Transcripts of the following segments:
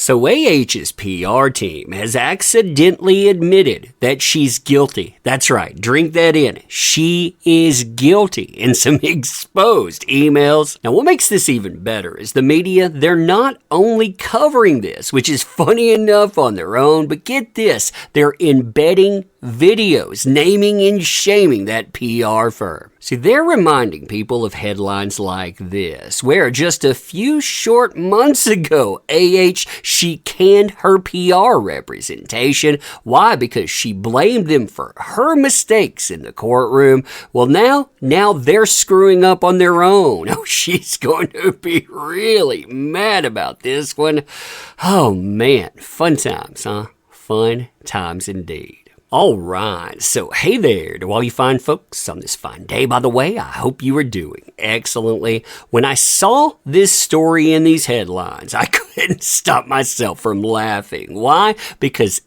So AH's PR team has accidentally admitted that she's guilty. That's right, drink that in. She is guilty in some exposed emails. Now what makes this even better is the media, they're not only covering this, which is funny enough on their own, but get this, they're embedding videos naming and shaming that PR firm. See, they're reminding people of headlines like this, where just a few short months ago, she canned her PR representation. Why? Because she blamed them for her mistakes in the courtroom. Well, now they're screwing up on their own. Oh, she's going to be really mad about this one. Oh, man. Fun times, huh? Fun times indeed. All right, so hey there to all you fine folks on this fine day. By the way, I hope you are doing excellently. When I saw this story in these headlines, I couldn't stop myself from laughing. Why? Because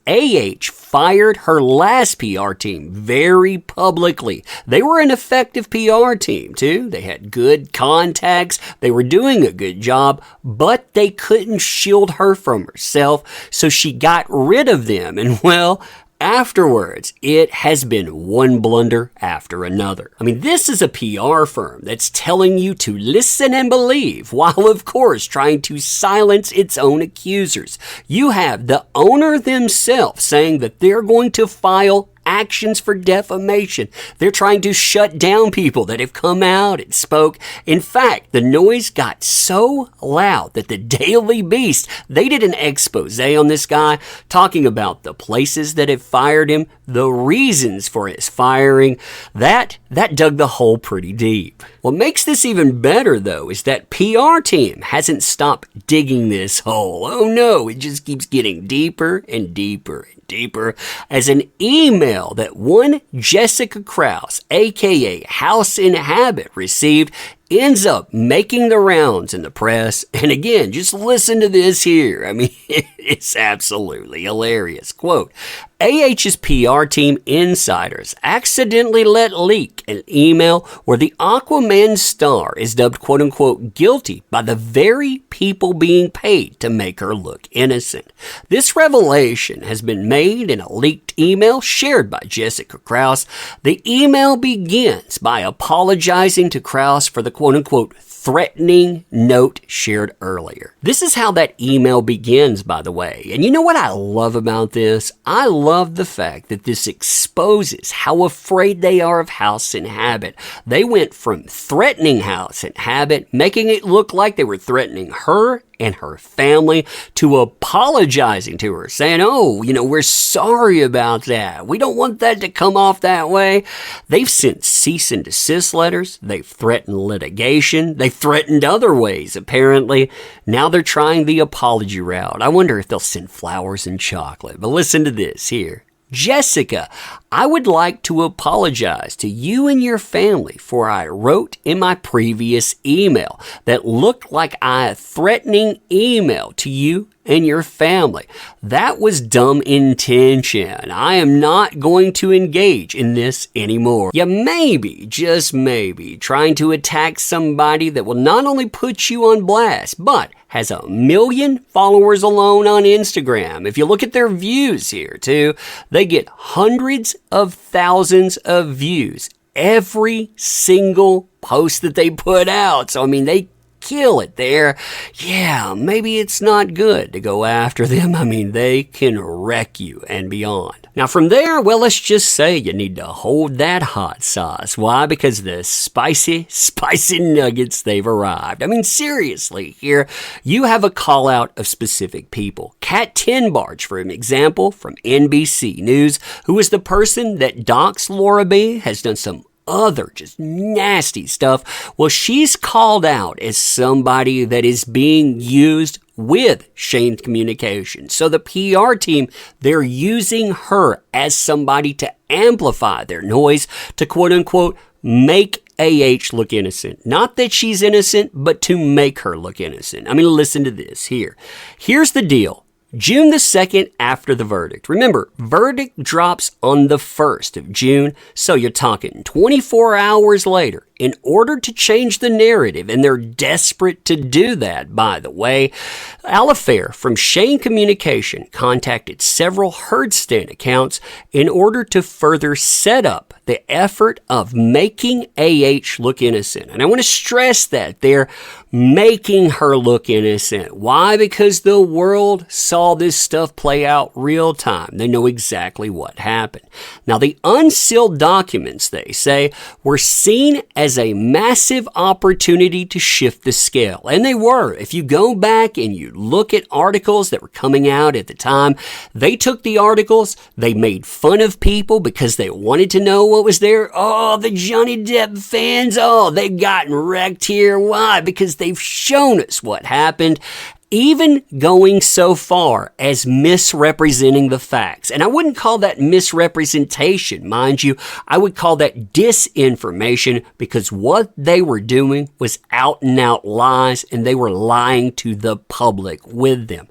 fired her last PR team very publicly. They were an effective PR team too. They had good contacts. They were doing a good job, but they couldn't shield her from herself, so she got rid of them. And well, afterwards, it has been one blunder after another. I mean, this is a PR firm that's telling you to listen and believe, while of course trying to silence its own accusers. You have the owner themselves saying that they're going to file actions for defamation. They're trying to shut down people that have come out and spoke. In fact, the noise got so loud that the Daily Beast, they did an expose on this guy talking about the places that have fired him, the reasons for his firing. That dug the hole pretty deep. What makes this even better, though, is that PR team hasn't stopped digging this hole. Oh no, it just keeps getting deeper and deeper and deeper, as an email that one Jessica Krause, aka House Inhabit, received ends up making the rounds in the press. And again, just listen to this here. I mean, it's absolutely hilarious. Quote, AH's PR team insiders accidentally let leak an email where the Aquaman star is dubbed quote-unquote guilty by the very people being paid to make her look innocent. This revelation has been made in a leaked email shared by Jessica Krause. The email begins by apologizing to Krause for the quote-unquote threatening note shared earlier. This is how that email begins, by the way. And you know what I love about this? I love the fact that this exposes how afraid they are of House Inhabit. They went from threatening House Inhabit, making it look like they were threatening her and her family, to apologizing to her, saying, oh, we're sorry about that. We don't want that to come off that way. They've sent cease and desist letters. They've threatened litigation. They've threatened other ways, apparently. Now they're trying the apology route. I wonder if they'll send flowers and chocolate. But listen to this here. Jessica, I would like to apologize to you and your family for I wrote in my previous email that looked like a threatening email to you and your family. That was dumb intention. I am not going to engage in this anymore. You may be, just maybe, trying to attack somebody that will not only put you on blast, but has 1 million followers alone on Instagram. If you look at their views here too, they get hundreds of thousands of views every single post that they put out. So, I mean, they kill it there. Yeah, maybe it's not good to go after them. I mean, they can wreck you and beyond. Now from there, well, let's just say you need to hold that hot sauce. Why? Because the spicy nuggets, they've arrived. I mean, seriously, here, you have a call out of specific people. Kat Tenbarge, for an example, from NBC News, who is the person that doxed Laura B, has done some other just nasty stuff. Well, she's called out as somebody that is being used with shamed communication. So the PR team, they're using her as somebody to amplify their noise to quote unquote make AH look innocent. Not that she's innocent, but to make her look innocent. I mean, listen to this here. Here's the deal. June the 2nd after the verdict. Remember, verdict drops on the 1st of June, so you're talking 24 hours later. in order to change the narrative, and they're desperate to do that, by the way. Alifair from Shane Communication contacted several Herdstand accounts in order to further set up the effort of making AH look innocent. And I want to stress that they're making her look innocent. Why? Because the world saw this stuff play out real time. They know exactly what happened. Now, the unsealed documents, they say, were seen as a massive opportunity to shift the scale. And they were. If you go back and you look at articles that were coming out at the time, they took the articles, they made fun of people because they wanted to know what was there. Oh, the Johnny Depp fans, oh, they've gotten wrecked here. Why? Because they've shown us what happened, even going so far as misrepresenting the facts. And I wouldn't call that misrepresentation, mind you. I would call that disinformation, because what they were doing was out and out lies, and they were lying to the public with them.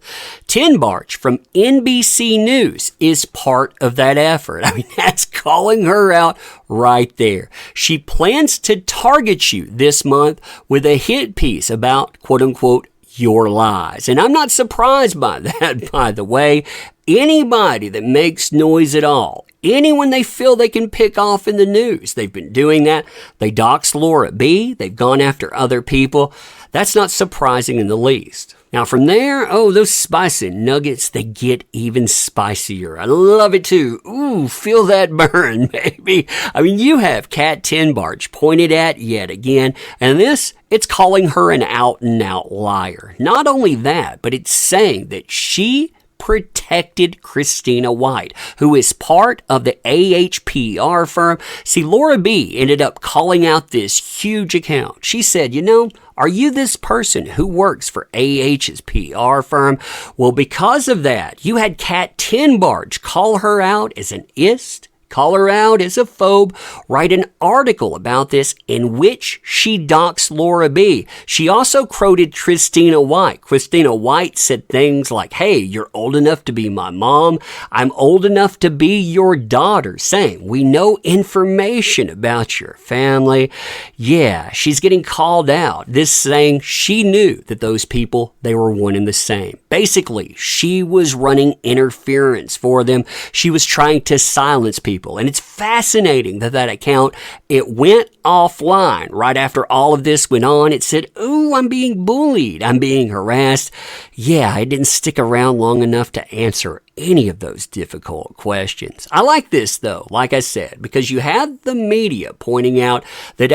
Tinbarge from NBC News is part of that effort. I mean, that's calling her out right there. She plans to target you this month with a hit piece about, quote unquote, your lies. And I'm not surprised by that, by the way. Anybody that makes noise at all, anyone they feel they can pick off in the news, they've been doing that. They doxed Laura B. They've gone after other people. That's not surprising in the least. Now from there, oh, those spicy nuggets, they get even spicier. I love it too. Ooh, feel that burn, baby. I mean, you have Kat Tinbarge pointed at yet again, and this, it's calling her an out-and-out liar. Not only that, but it's saying that she protected Christina White, who is part of the AHPR firm. See, Laura B. ended up calling out this huge account. She said, you know, are you this person who works for AH's PR firm? Well, because of that, you had Kat Tinbarge call her out as an ist, call her out as a phobe, write an article about this in which she doxed Laura B. She also quoted Christina White. Christina White said things like, hey, you're old enough to be my mom. I'm old enough to be your daughter, saying we know information about your family. Yeah, she's getting called out. This saying she knew that those people, they were one and the same. Basically, she was running interference for them. She was trying to silence people. And it's fascinating that that account, it went offline right after all of this went on. It said, ooh, I'm being bullied. I'm being harassed. Yeah, I didn't stick around long enough to answer any of those difficult questions. I like this, though, like I said, because you have the media pointing out that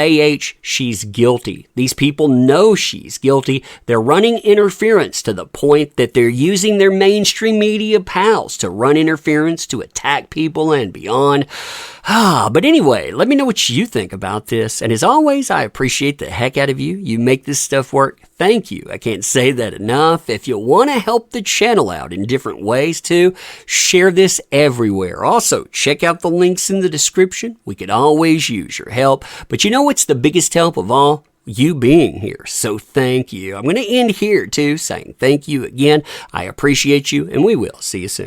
she's guilty. These people know she's guilty. They're running interference to the point that they're using their mainstream media pals to run interference to attack people and beyond. But anyway, let me know what you think about this. And as always, I appreciate the heck out of you. You make this stuff work. Thank you. I can't say that enough. If you want to help the channel out in different ways too, share this everywhere. Also, check out the links in the description. We could always use your help. But you know what's the biggest help of all? You being here. So thank you. I'm going to end here too, saying thank you again. I appreciate you, and we will see you soon.